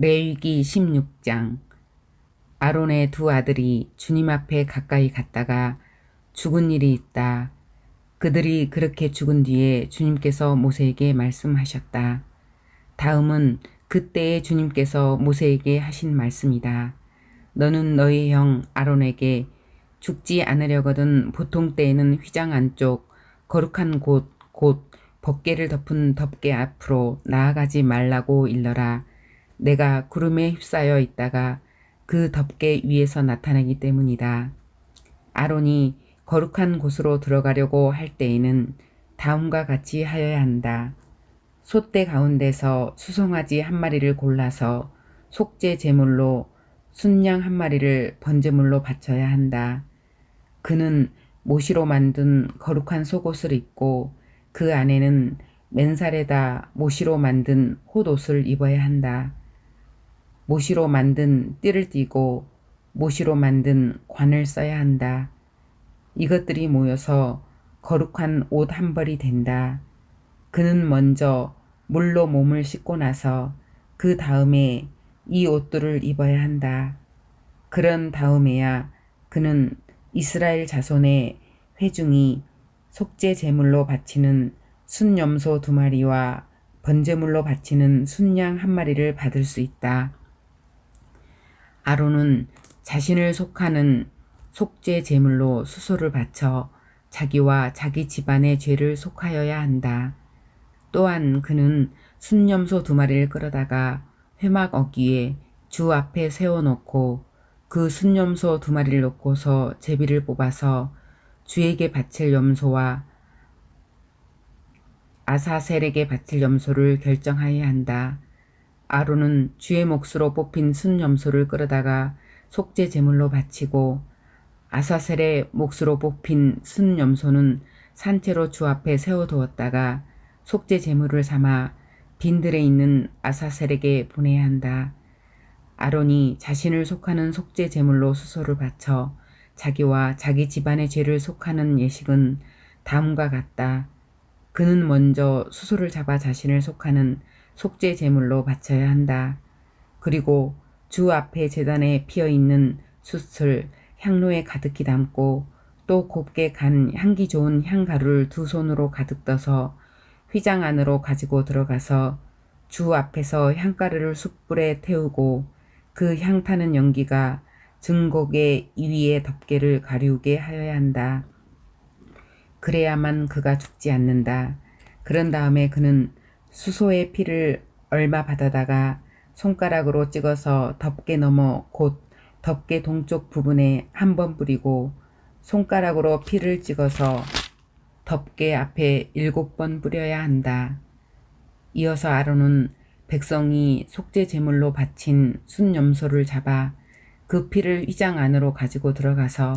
레위기 16장. 아론의 두 아들이 주님 앞에 가까이 갔다가 죽은 일이 있다. 그들이 그렇게 죽은 뒤에 주님께서 모세에게 말씀하셨다. 다음은 그때에 주님께서 모세에게 하신 말씀이다. 너는 너희 형 아론에게 죽지 않으려거든 보통 때에는 휘장 안쪽 거룩한 곳 곧 법궤를 덮은 덮개 앞으로 나아가지 말라고 일러라. 내가 구름에 휩싸여 있다가 그 덮개 위에서 나타나기 때문이다. 아론이 거룩한 곳으로 들어가려고 할 때에는 다음과 같이 하여야 한다. 솥대 가운데서 수송아지 한 마리를 골라서 속죄 제물로 순양 한 마리를 번제물로 바쳐야 한다. 그는 모시로 만든 거룩한 속옷을 입고 그 안에는 맨살에다 모시로 만든 홑옷을 입어야 한다. 모시로 만든 띠를 띠고 모시로 만든 관을 써야 한다. 이것들이 모여서 거룩한 옷 한 벌이 된다. 그는 먼저 물로 몸을 씻고 나서 그 다음에 이 옷들을 입어야 한다. 그런 다음에야 그는 이스라엘 자손의 회중이 속죄 제물로 바치는 순염소 2마리와 번제물로 바치는 순양 1마리를 받을 수 있다. 아론은 자신을 속하는 속죄 제물로 수소를 바쳐 자기와 자기 집안의 죄를 속하여야 한다. 또한 그는 순염소 2마리를 끌어다가 회막 어귀에 주 앞에 세워놓고 그 순염소 2마리를 놓고서 제비를 뽑아서 주에게 바칠 염소와 아사셀에게 바칠 염소를 결정하여야 한다. 아론은 주의 몫으로 뽑힌 순염소를 끌어다가 속죄 제물로 바치고 아사셀의 몫으로 뽑힌 순염소는 산채로 주 앞에 세워두었다가 속죄 제물을 삼아 빈들에 있는 아사셀에게 보내야 한다. 아론이 자신을 속하는 속죄 제물로 수소를 바쳐 자기와 자기 집안의 죄를 속하는 예식은 다음과 같다. 그는 먼저 수소를 잡아 자신을 속하는 속죄 제물로 바쳐야 한다. 그리고 주 앞에 제단에 피어있는 숯을 향로에 가득히 담고 또 곱게 간 향기 좋은 향가루를 2손으로 가득 떠서 휘장 안으로 가지고 들어가서 주 앞에서 향가루를 숯불에 태우고 그 향타는 연기가 증거의 위에 덮개를 가리우게 하여야 한다. 그래야만 그가 죽지 않는다. 그런 다음에 그는 수소의 피를 얼마 받아다가 손가락으로 찍어서 덮개 너머 곧 덮개 동쪽 부분에 1번 뿌리고 손가락으로 피를 찍어서 덮개 앞에 7번 뿌려야 한다. 이어서 아론은 백성이 속죄 제물로 바친 순염소를 잡아 그 피를 휘장 안으로 가지고 들어가서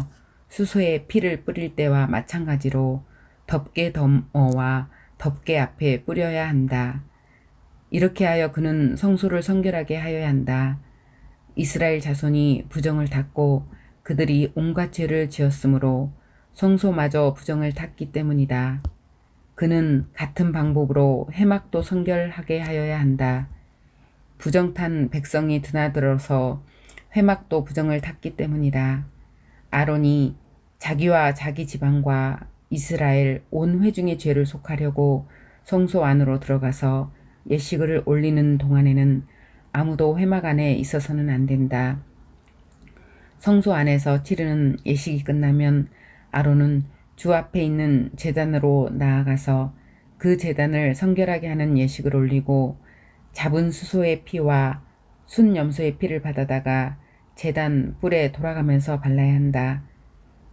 수소에 피를 뿌릴 때와 마찬가지로 덮개 덤어와 덮개 앞에 뿌려야 한다. 이렇게 하여 그는 성소를 성결하게 하여야 한다. 이스라엘 자손이 부정을 탔고 그들이 온갖 죄를 지었으므로 성소마저 부정을 탔기 때문이다. 그는 같은 방법으로 회막도 성결하게 하여야 한다. 부정탄 백성이 드나들어서 회막도 부정을 탔기 때문이다. 아론이 자기와 자기 집안과 이스라엘 온 회중의 죄를 속하려고 성소 안으로 들어가서 예식을 올리는 동안에는 아무도 회막 안에 있어서는 안 된다. 성소 안에서 치르는 예식이 끝나면 아론은 주 앞에 있는 제단으로 나아가서 그 제단을 성결하게 하는 예식을 올리고 잡은 수소의 피와 순염소의 피를 받아다가 제단 뿔에 돌아가면서 발라야 한다.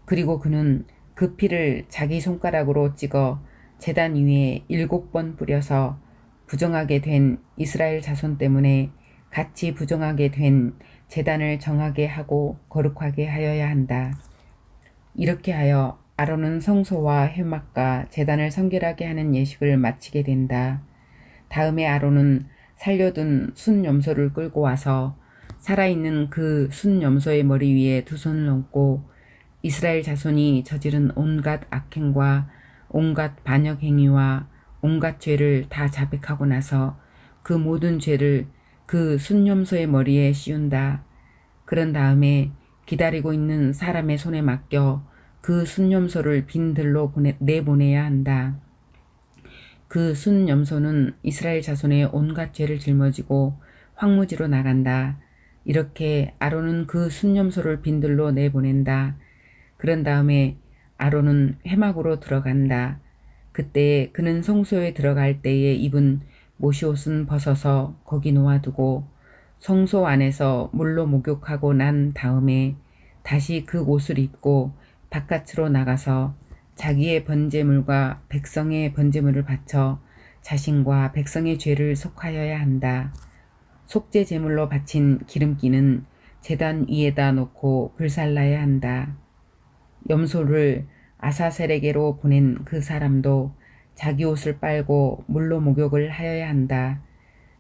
그리고 그는 그 피를 자기 손가락으로 찍어 제단 위에 7번 뿌려서 부정하게 된 이스라엘 자손 때문에 같이 부정하게 된 제단을 정하게 하고 거룩하게 하여야 한다. 이렇게 하여 아론은 성소와 회막과 제단을 성결하게 하는 예식을 마치게 된다. 다음에 아론은 살려둔 순염소를 끌고 와서 살아있는 그 순염소의 머리 위에 2손을 얹고 이스라엘 자손이 저지른 온갖 악행과 온갖 반역행위와 온갖 죄를 다 자백하고 나서 그 모든 죄를 그 순념소의 머리에 씌운다. 그런 다음에 기다리고 있는 사람의 손에 맡겨 그 순념소를 빈 들로 내보내야 한다. 그 순염소는 이스라엘 자손의 온갖 죄를 짊어지고 황무지로 나간다. 이렇게 아론은 그 순염소를 빈들로 내보낸다. 그런 다음에 아론은 회막으로 들어간다. 그때 그는 성소에 들어갈 때에 입은 모시옷은 벗어서 거기 놓아두고 성소 안에서 물로 목욕하고 난 다음에 다시 그 옷을 입고 바깥으로 나가서 자기의 번제물과 백성의 번제물을 바쳐 자신과 백성의 죄를 속하여야 한다. 속죄 제물로 바친 기름기는 제단 위에다 놓고 불살라야 한다. 염소를 아사셀에게로 보낸 그 사람도 자기 옷을 빨고 물로 목욕을 하여야 한다.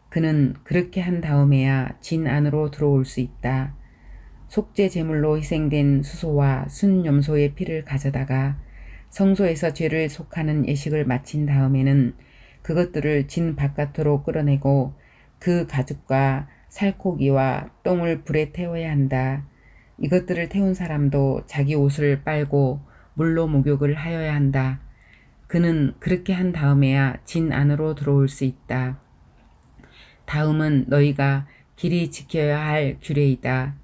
그는 그렇게 한 다음에야 진 안으로 들어올 수 있다. 속죄 제물로 희생된 수소와 순염소의 피를 가져다가 성소에서 죄를 속하는 예식을 마친 다음에는 그것들을 진 바깥으로 끌어내고 그 가죽과 살코기와 똥을 불에 태워야 한다. 이것들을 태운 사람도 자기 옷을 빨고 물로 목욕을 하여야 한다. 그는 그렇게 한 다음에야 진 안으로 들어올 수 있다. 다음은 너희가 길이 지켜야 할 규례이다.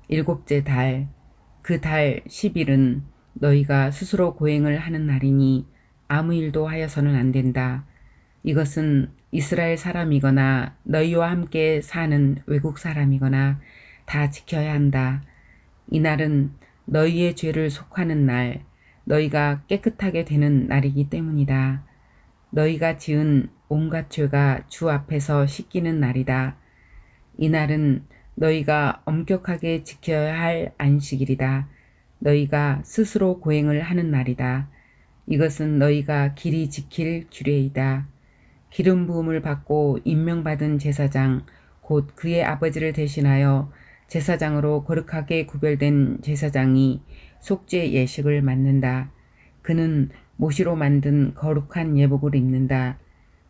일곱째 달, 그 달 10일은 너희가 스스로 고행을 하는 날이니 아무 일도 하여서는 안 된다. 이것은 이스라엘 사람이거나 너희와 함께 사는 외국 사람이거나 다 지켜야 한다. 이날은 너희의 죄를 속하는 날, 너희가 깨끗하게 되는 날이기 때문이다. 너희가 지은 온갖 죄가 주 앞에서 씻기는 날이다. 이날은 너희가 엄격하게 지켜야 할 안식일이다. 너희가 스스로 고행을 하는 날이다. 이것은 너희가 길이 지킬 규례이다. 기름 부음을 받고 임명받은 제사장 곧 그의 아버지를 대신하여 제사장으로 거룩하게 구별된 제사장이 속죄 예식을 맡는다. 그는 모시로 만든 거룩한 예복을 입는다.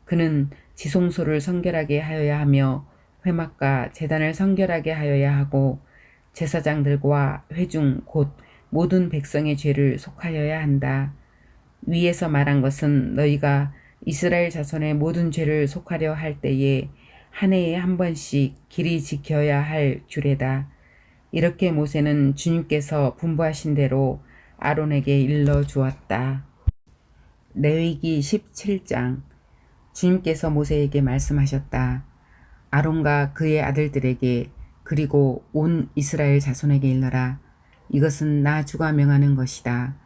그는 지송소를 성결하게 하여야 하며 회막과 제단을 성결하게 하여야 하고 제사장들과 회중 곧 모든 백성의 죄를 속하여야 한다. 위에서 말한 것은 너희가 이스라엘 자손의 모든 죄를 속하려 할 때에 한 해에 한 번씩 길이 지켜야 할 규례다. 이렇게 모세는 주님께서 분부하신 대로 아론에게 일러 주었다. 레위기 17장. 주님께서 모세에게 말씀하셨다. 아론과 그의 아들들에게 그리고 온 이스라엘 자손에게 일러라. 이것은 나 주가 명하는 것이다.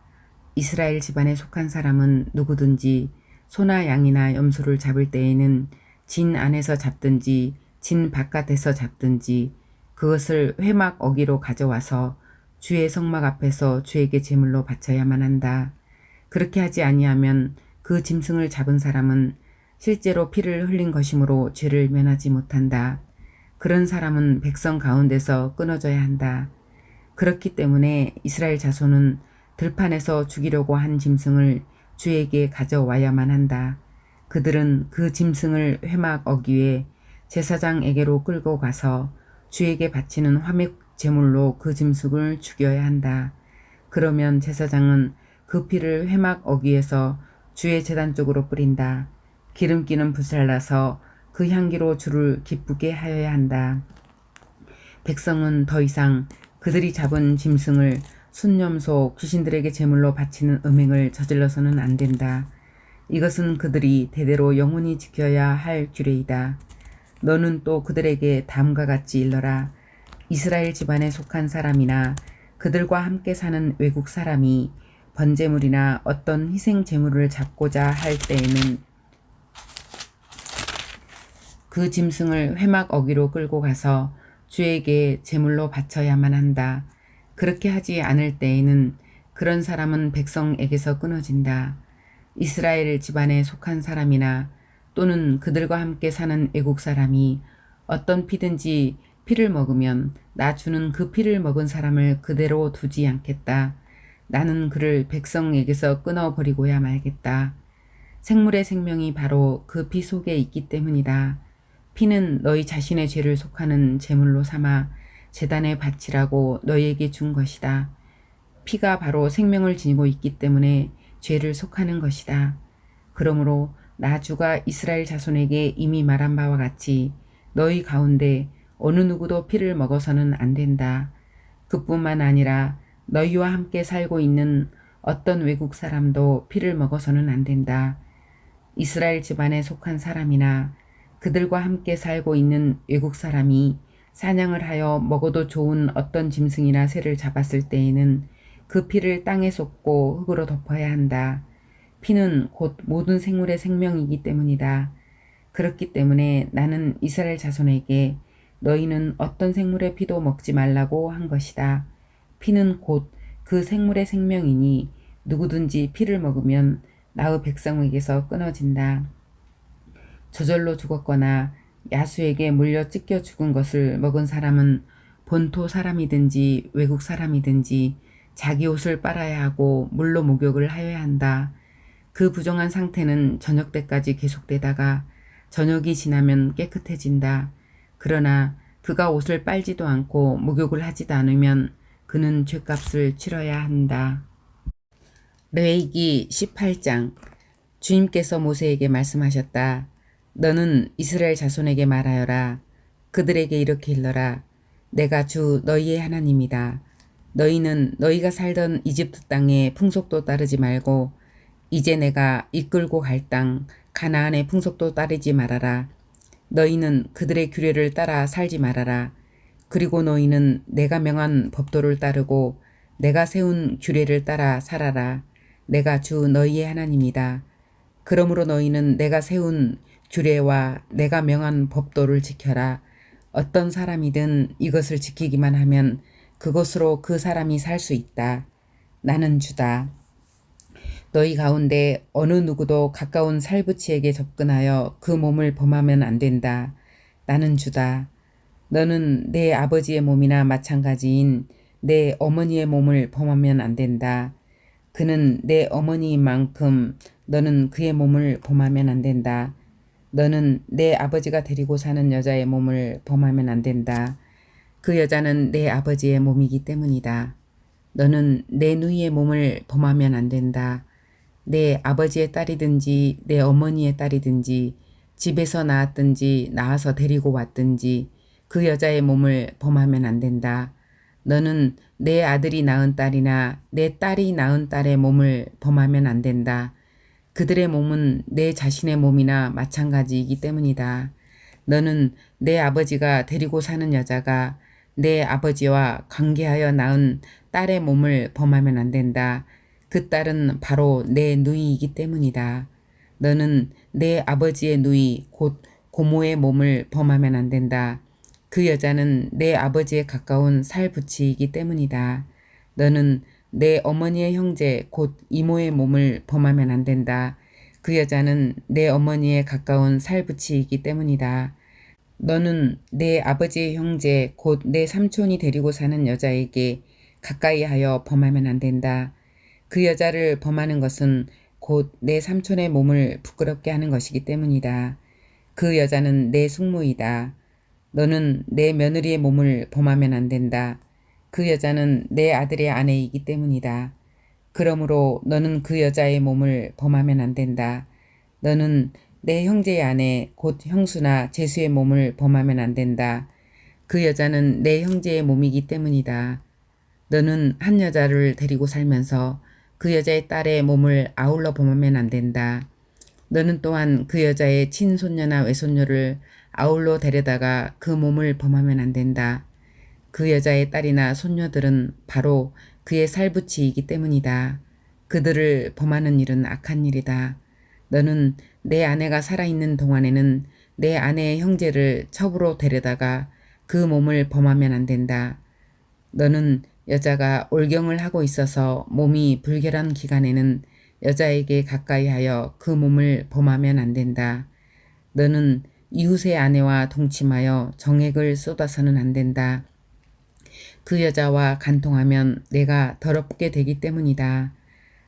이스라엘 집안에 속한 사람은 누구든지 소나 양이나 염소를 잡을 때에는 진 안에서 잡든지 진 바깥에서 잡든지 그것을 회막 어기로 가져와서 주의 성막 앞에서 주에게 제물로 바쳐야만 한다. 그렇게 하지 아니하면 그 짐승을 잡은 사람은 실제로 피를 흘린 것이므로 죄를 면하지 못한다. 그런 사람은 백성 가운데서 끊어져야 한다. 그렇기 때문에 이스라엘 자손은 들판에서 죽이려고 한 짐승을 주에게 가져와야만 한다. 그들은 그 짐승을 회막 어기에 제사장에게로 끌고 가서 주에게 바치는 화목 제물로 그 짐승을 죽여야 한다. 그러면 제사장은 그 피를 회막 어기에서 주의 제단 쪽으로 뿌린다. 기름기는 불살라서 그 향기로 주를 기쁘게 하여야 한다. 백성은 더 이상 그들이 잡은 짐승을 순념소 귀신들에게 제물로 바치는 음행을 저질러서는 안 된다. 이것은 그들이 대대로 영원히 지켜야 할 규례이다. 너는 또 그들에게 다음과 같이 일러라. 이스라엘 집안에 속한 사람이나 그들과 함께 사는 외국 사람이 번제물이나 어떤 희생 제물을 잡고자 할 때에는 그 짐승을 회막 어기로 끌고 가서 주에게 제물로 바쳐야만 한다. 그렇게 하지 않을 때에는 그런 사람은 백성에게서 끊어진다. 이스라엘 집안에 속한 사람이나 또는 그들과 함께 사는 외국 사람이 어떤 피든지 피를 먹으면 나 주는 그 피를 먹은 사람을 그대로 두지 않겠다. 나는 그를 백성에게서 끊어버리고야 말겠다. 생물의 생명이 바로 그 피 속에 있기 때문이다. 피는 너희 자신의 죄를 속하는 제물로 삼아 제단에 바치라고 너희에게 준 것이다. 피가 바로 생명을 지니고 있기 때문에 죄를 속하는 것이다. 그러므로 나 주가 이스라엘 자손에게 이미 말한 바와 같이 너희 가운데 어느 누구도 피를 먹어서는 안 된다. 그뿐만 아니라 너희와 함께 살고 있는 어떤 외국 사람도 피를 먹어서는 안 된다. 이스라엘 집안에 속한 사람이나 그들과 함께 살고 있는 외국 사람이 사냥을 하여 먹어도 좋은 어떤 짐승이나 새를 잡았을 때에는 그 피를 땅에 쏟고 흙으로 덮어야 한다. 피는 곧 모든 생물의 생명이기 때문이다. 그렇기 때문에 나는 이스라엘 자손에게 너희는 어떤 생물의 피도 먹지 말라고 한 것이다. 피는 곧 그 생물의 생명이니 누구든지 피를 먹으면 나의 백성에게서 끊어진다. 저절로 죽었거나 야수에게 물려 찢겨 죽은 것을 먹은 사람은 본토 사람이든지 외국 사람이든지 자기 옷을 빨아야 하고 물로 목욕을 하여야 한다. 그 부정한 상태는 저녁 때까지 계속되다가 저녁이 지나면 깨끗해진다. 그러나 그가 옷을 빨지도 않고 목욕을 하지도 않으면 그는 죗값을 치러야 한다. 레위기 18장. 주님께서 모세에게 말씀하셨다. 너는 이스라엘 자손에게 말하여라. 그들에게 이렇게 일러라. 내가 주 너희의 하나님이다. 너희는 너희가 살던 이집트 땅의 풍속도 따르지 말고 이제 내가 이끌고 갈 땅 가나안의 풍속도 따르지 말아라. 너희는 그들의 규례를 따라 살지 말아라. 그리고 너희는 내가 명한 법도를 따르고 내가 세운 규례를 따라 살아라. 내가 주 너희의 하나님이다. 그러므로 너희는 내가 세운 규례와 내가 명한 법도를 지켜라. 어떤 사람이든 이것을 지키기만 하면 그것으로 그 사람이 살 수 있다. 나는 주다. 너희 가운데 어느 누구도 가까운 살부치에게 접근하여 그 몸을 범하면 안 된다. 나는 주다. 너는 내 아버지의 몸이나 마찬가지인 내 어머니의 몸을 범하면 안 된다. 그는 내 어머니인 만큼 너는 그의 몸을 범하면 안 된다. 너는 내 아버지가 데리고 사는 여자의 몸을 범하면 안 된다. 그 여자는 내 아버지의 몸이기 때문이다. 너는 내 누이의 몸을 범하면 안 된다. 내 아버지의 딸이든지 내 어머니의 딸이든지 집에서 낳았든지 낳아서 데리고 왔든지 그 여자의 몸을 범하면 안 된다. 너는 내 아들이 낳은 딸이나 내 딸이 낳은 딸의 몸을 범하면 안 된다. 그들의 몸은 내 자신의 몸이나 마찬가지이기 때문이다. 너는 내 아버지가 데리고 사는 여자가 내 아버지와 관계하여 낳은 딸의 몸을 범하면 안 된다. 그 딸은 바로 내 누이이기 때문이다. 너는 내 아버지의 누이 곧 고모의 몸을 범하면 안 된다. 그 여자는 내 아버지에 가까운 살부치이기 때문이다. 너는 내 어머니의 형제 곧 이모의 몸을 범하면 안 된다. 그 여자는 내 어머니에 가까운 살부치이기 때문이다. 너는 내 아버지의 형제 곧 내 삼촌이 데리고 사는 여자에게 가까이 하여 범하면 안 된다. 그 여자를 범하는 것은 곧 내 삼촌의 몸을 부끄럽게 하는 것이기 때문이다. 그 여자는 내 숙모이다. 너는 내 며느리의 몸을 범하면 안 된다. 그 여자는 내 아들의 아내이기 때문이다. 그러므로 너는 그 여자의 몸을 범하면 안 된다. 너는 내 형제의 아내 곧 형수나 제수의 몸을 범하면 안 된다. 그 여자는 내 형제의 몸이기 때문이다. 너는 한 여자를 데리고 살면서 그 여자의 딸의 몸을 아울러 범하면 안 된다. 너는 또한 그 여자의 친손녀나 외손녀를 아울러 데려다가 그 몸을 범하면 안 된다. 그 여자의 딸이나 손녀들은 바로 그의 살부치이기 때문이다. 그들을 범하는 일은 악한 일이다. 너는 내 아내가 살아있는 동안에는 내 아내의 형제를 첩으로 데려다가 그 몸을 범하면 안 된다. 너는 여자가 올경을 하고 있어서 몸이 불결한 기간에는 여자에게 가까이 하여 그 몸을 범하면 안 된다. 너는 이웃의 아내와 동침하여 정액을 쏟아서는 안 된다. 그 여자와 간통하면 내가 더럽게 되기 때문이다.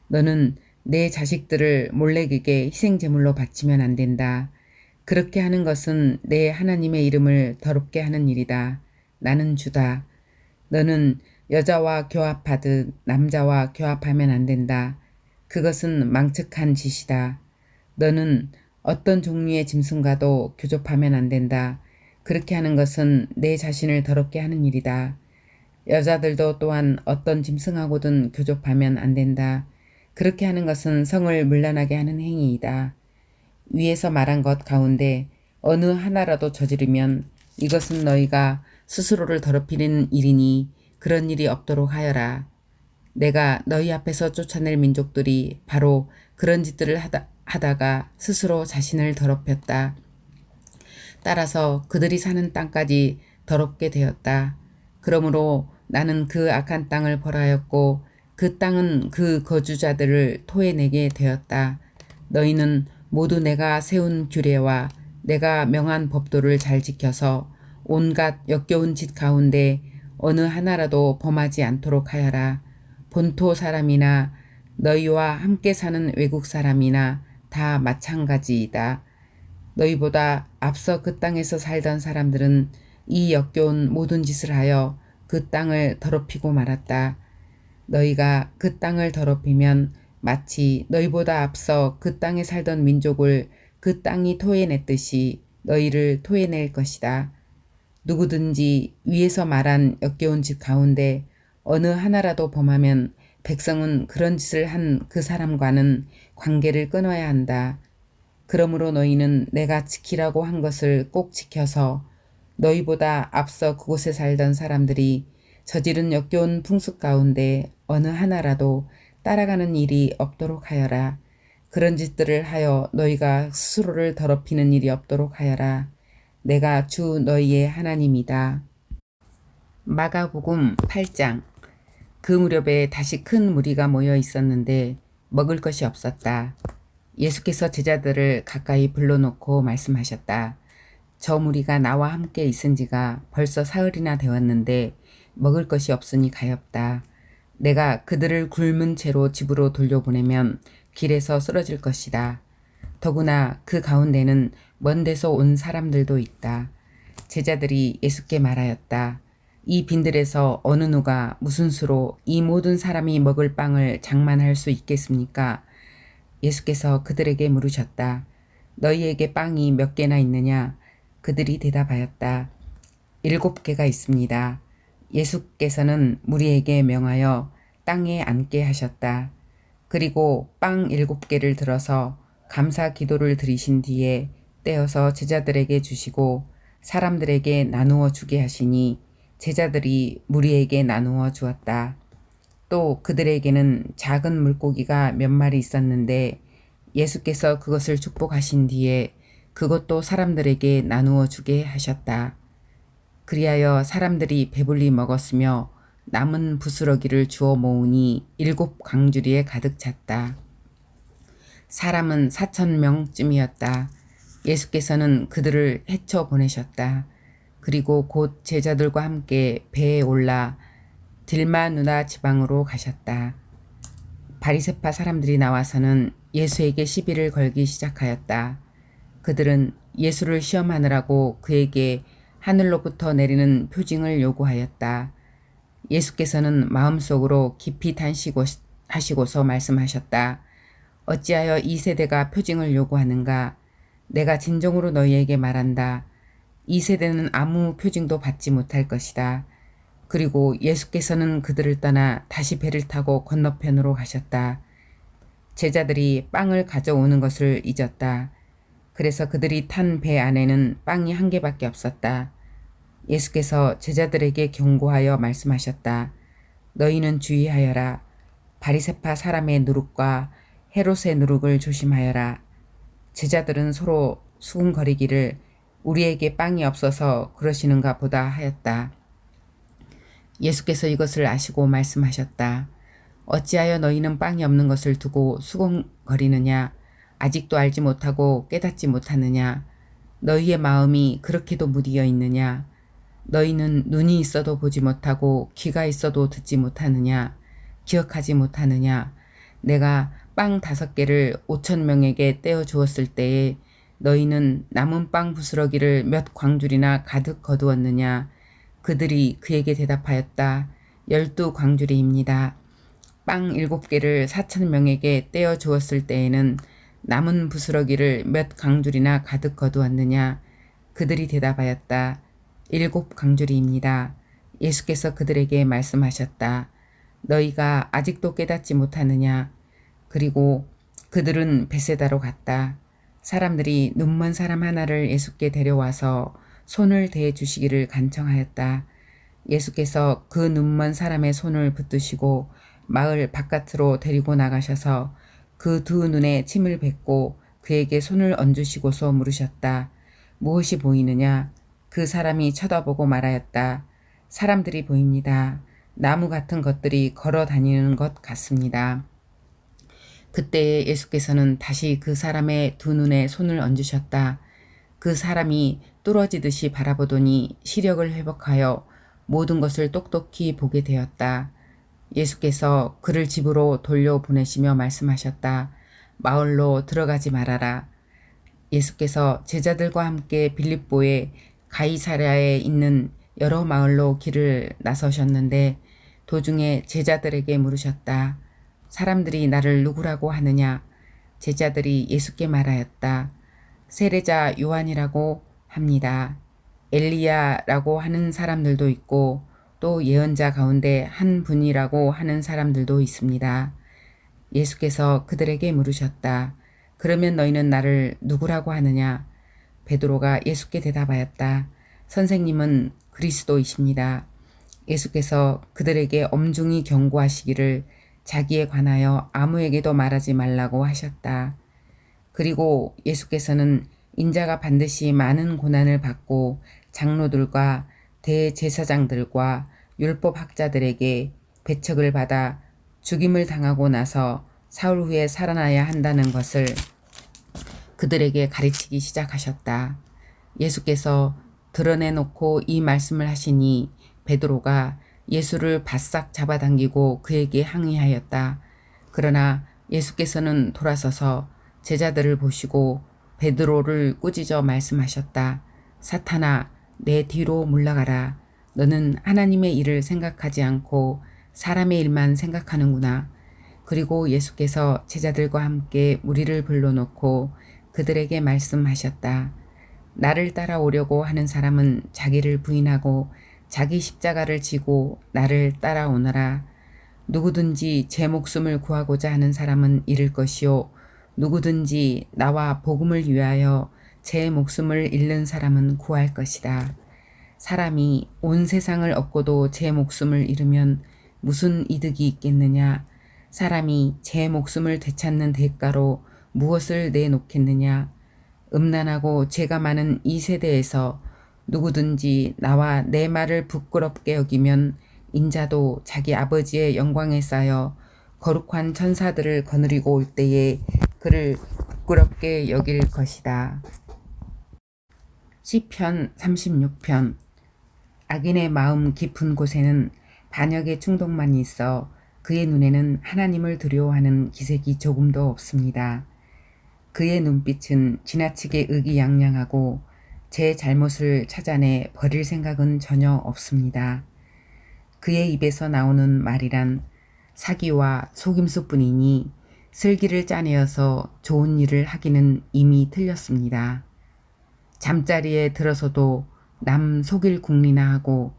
너는 내 자식들을 몰래에게 희생제물로 바치면 안 된다. 그렇게 하는 것은 내 하나님의 이름을 더럽게 하는 일이다. 나는 주다. 너는 여자와 교합하듯 남자와 교합하면 안 된다. 그것은 망측한 짓이다. 너는 어떤 종류의 짐승과도 교접하면 안 된다. 그렇게 하는 것은 내 자신을 더럽게 하는 일이다. 여자들도 또한 어떤 짐승하고든 교접하면 안 된다. 그렇게 하는 것은 성을 문란하게 하는 행위이다. 위에서 말한 것 가운데 어느 하나라도 저지르면 이것은 너희가 스스로를 더럽히는 일이니 그런 일이 없도록 하여라. 내가 너희 앞에서 쫓아낼 민족들이 바로 그런 짓들을 하다가 스스로 자신을 더럽혔다. 따라서 그들이 사는 땅까지 더럽게 되었다. 그러므로 나는 그 악한 땅을 벌하였고 그 땅은 그 거주자들을 토해내게 되었다. 너희는 모두 내가 세운 규례와 내가 명한 법도를 잘 지켜서 온갖 역겨운 짓 가운데 어느 하나라도 범하지 않도록 하여라. 본토 사람이나 너희와 함께 사는 외국 사람이나 다 마찬가지이다. 너희보다 앞서 그 땅에서 살던 사람들은 이 역겨운 모든 짓을 하여 그 땅을 더럽히고 말았다. 너희가 그 땅을 더럽히면 마치 너희보다 앞서 그 땅에 살던 민족을 그 땅이 토해냈듯이 너희를 토해낼 것이다. 누구든지 위에서 말한 역겨운 짓 가운데 어느 하나라도 범하면 백성은 그런 짓을 한 그 사람과는 관계를 끊어야 한다. 그러므로 너희는 내가 지키라고 한 것을 꼭 지켜서 너희보다 앞서 그곳에 살던 사람들이 저지른 역겨운 풍습 가운데 어느 하나라도 따라가는 일이 없도록 하여라. 그런 짓들을 하여 너희가 스스로를 더럽히는 일이 없도록 하여라. 내가 주 너희의 하나님이다. 마가복음 8장. 그 무렵에 다시 큰 무리가 모여 있었는데 먹을 것이 없었다. 예수께서 제자들을 가까이 불러놓고 말씀하셨다. 저 무리가 나와 함께 있은 지가 벌써 사흘이나 되었는데 먹을 것이 없으니 가엾다. 내가 그들을 굶은 채로 집으로 돌려보내면 길에서 쓰러질 것이다. 더구나 그 가운데는 먼 데서 온 사람들도 있다. 제자들이 예수께 말하였다. 이 빈들에서 어느 누가 무슨 수로 이 모든 사람이 먹을 빵을 장만할 수 있겠습니까? 예수께서 그들에게 물으셨다. 너희에게 빵이 몇 개나 있느냐? 그들이 대답하였다. 7개가 있습니다. 예수께서는 무리에게 명하여 땅에 앉게 하셨다. 그리고 빵 7개를 들어서 감사 기도를 드리신 뒤에 떼어서 제자들에게 주시고 사람들에게 나누어 주게 하시니 제자들이 무리에게 나누어 주었다. 또 그들에게는 작은 물고기가 몇 마리 있었는데 예수께서 그것을 축복하신 뒤에 그것도 사람들에게 나누어 주게 하셨다. 그리하여 사람들이 배불리 먹었으며 남은 부스러기를 주워 모으니 7광주리에 가득 찼다. 사람은 4,000명쯤이었다. 예수께서는 그들을 헤쳐 보내셨다. 그리고 곧 제자들과 함께 배에 올라 들마누다 지방으로 가셨다. 바리새파 사람들이 나와서는 예수에게 시비를 걸기 시작하였다. 그들은 예수를 시험하느라고 그에게 하늘로부터 내리는 표징을 요구하였다. 예수께서는 마음속으로 깊이 단식하시고서 말씀하셨다. 어찌하여 이 세대가 표징을 요구하는가? 내가 진정으로 너희에게 말한다. 이 세대는 아무 표징도 받지 못할 것이다. 그리고 예수께서는 그들을 떠나 다시 배를 타고 건너편으로 가셨다. 제자들이 빵을 가져오는 것을 잊었다. 그래서 그들이 탄 배 안에는 빵이 1개밖에 없었다. 예수께서 제자들에게 경고하여 말씀하셨다. 너희는 주의하여라. 바리새파 사람의 누룩과 헤롯의 누룩을 조심하여라. 제자들은 서로 수군거리기를 우리에게 빵이 없어서 그러시는가 보다 하였다. 예수께서 이것을 아시고 말씀하셨다. 어찌하여 너희는 빵이 없는 것을 두고 수군거리느냐? 아직도 알지 못하고 깨닫지 못하느냐? 너희의 마음이 그렇게도 무디어 있느냐? 너희는 눈이 있어도 보지 못하고 귀가 있어도 듣지 못하느냐? 기억하지 못하느냐? 내가 빵 5개를 5,000명에게 떼어 주었을 때에 너희는 남은 빵 부스러기를 몇 광줄이나 가득 거두었느냐? 그들이 그에게 대답하였다. 12광줄이입니다. 빵 7개를 4,000명에게 떼어 주었을 때에는 남은 부스러기를 몇 광줄이나 가득 거두었느냐? 그들이 대답하였다. 7광줄이입니다. 예수께서 그들에게 말씀하셨다. 너희가 아직도 깨닫지 못하느냐? 그리고 그들은 베세다로 갔다. 사람들이 눈먼 사람 하나를 예수께 데려와서 손을 대해 주시기를 간청하였다. 예수께서 그 눈먼 사람의 손을 붙드시고 마을 바깥으로 데리고 나가셔서 그 두 눈에 침을 뱉고 그에게 손을 얹으시고서 물으셨다. 무엇이 보이느냐? 그 사람이 쳐다보고 말하였다. 사람들이 보입니다. 나무 같은 것들이 걸어 다니는 것 같습니다. 그때에 예수께서는 다시 그 사람의 두 눈에 손을 얹으셨다. 그 사람이 뚫어지듯이 바라보더니 시력을 회복하여 모든 것을 똑똑히 보게 되었다. 예수께서 그를 집으로 돌려보내시며 말씀하셨다. 마을로 들어가지 말아라. 예수께서 제자들과 함께 빌립보의 가이사랴에 있는 여러 마을로 길을 나서셨는데 도중에 제자들에게 물으셨다. 사람들이 나를 누구라고 하느냐? 제자들이 예수께 말하였다. 세례자 요한이라고 합니다. 엘리야라고 하는 사람들도 있고 또 예언자 가운데 한 분이라고 하는 사람들도 있습니다. 예수께서 그들에게 물으셨다. 그러면 너희는 나를 누구라고 하느냐? 베드로가 예수께 대답하였다. 선생님은 그리스도이십니다. 예수께서 그들에게 엄중히 경고하시기를 자기에 관하여 아무에게도 말하지 말라고 하셨다. 그리고 예수께서는 인자가 반드시 많은 고난을 받고 장로들과 대제사장들과 율법학자들에게 배척을 받아 죽임을 당하고 나서 사흘 후에 살아나야 한다는 것을 그들에게 가르치기 시작하셨다. 예수께서 드러내놓고 이 말씀을 하시니 베드로가 예수를 바싹 잡아당기고 그에게 항의하였다. 그러나 예수께서는 돌아서서 제자들을 보시고 베드로를 꾸짖어 말씀하셨다. 사탄아, 내 뒤로 물러가라. 너는 하나님의 일을 생각하지 않고 사람의 일만 생각하는구나. 그리고 예수께서 제자들과 함께 무리를 불러놓고 그들에게 말씀하셨다. 나를 따라오려고 하는 사람은 자기를 부인하고 자기 십자가를 지고 나를 따라오너라. 누구든지 제 목숨을 구하고자 하는 사람은 잃을 것이요. 누구든지 나와 복음을 위하여 제 목숨을 잃는 사람은 구할 것이다. 사람이 온 세상을 얻고도 제 목숨을 잃으면 무슨 이득이 있겠느냐? 사람이 제 목숨을 되찾는 대가로 무엇을 내놓겠느냐? 음란하고 죄가 많은 이 세대에서 누구든지 나와 내 말을 부끄럽게 여기면 인자도 자기 아버지의 영광에 쌓여 거룩한 천사들을 거느리고 올 때에 그를 부끄럽게 여길 것이다. 시편 36편. 악인의 마음 깊은 곳에는 반역의 충동만 있어 그의 눈에는 하나님을 두려워하는 기색이 조금도 없습니다. 그의 눈빛은 지나치게 의기양양하고 제 잘못을 찾아내 버릴 생각은 전혀 없습니다. 그의 입에서 나오는 말이란 사기와 속임수뿐이니 슬기를 짜내어서 좋은 일을 하기는 이미 틀렸습니다. 잠자리에 들어서도 남 속일 궁리나 하고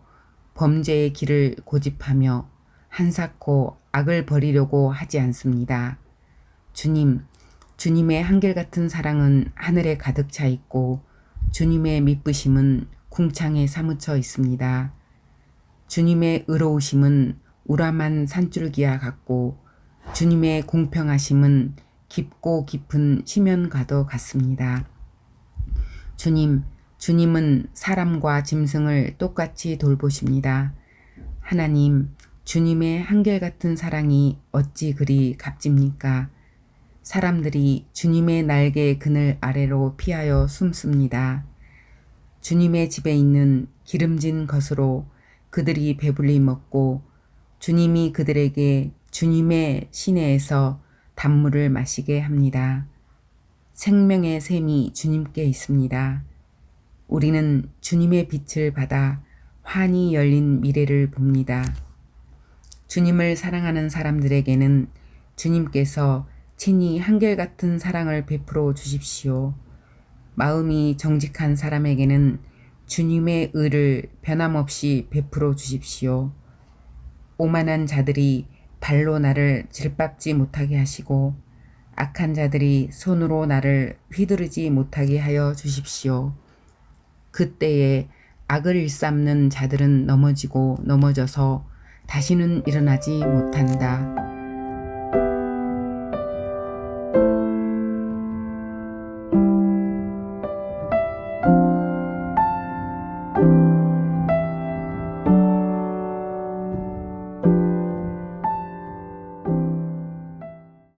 범죄의 길을 고집하며 한사코 악을 버리려고 하지 않습니다. 주님의 한결같은 사랑은 하늘에 가득 차 있고 주님의 미쁘심은 궁창에 사무쳐 있습니다. 주님의 의로우심은 우람한 산줄기와 같고 주님의 공평하심은 깊고 깊은 심연과도 같습니다. 주님은 사람과 짐승을 똑같이 돌보십니다. 하나님, 주님의 한결같은 사랑이 어찌 그리 값집니까? 사람들이 주님의 날개의 그늘 아래로 피하여 숨습니다. 주님의 집에 있는 기름진 것으로 그들이 배불리 먹고 주님이 그들에게 주님의 시내에서 단물을 마시게 합니다. 생명의 샘이 주님께 있습니다. 우리는 주님의 빛을 받아 환히 열린 미래를 봅니다. 주님을 사랑하는 사람들에게는 주님께서 친히 한결같은 사랑을 베풀어 주십시오. 마음이 정직한 사람에게는 주님의 의를 변함없이 베풀어 주십시오. 오만한 자들이 발로 나를 질박지 못하게 하시고 악한 자들이 손으로 나를 휘두르지 못하게 하여 주십시오. 그때에 악을 일삼는 자들은 넘어지고 넘어져서 다시는 일어나지 못한다.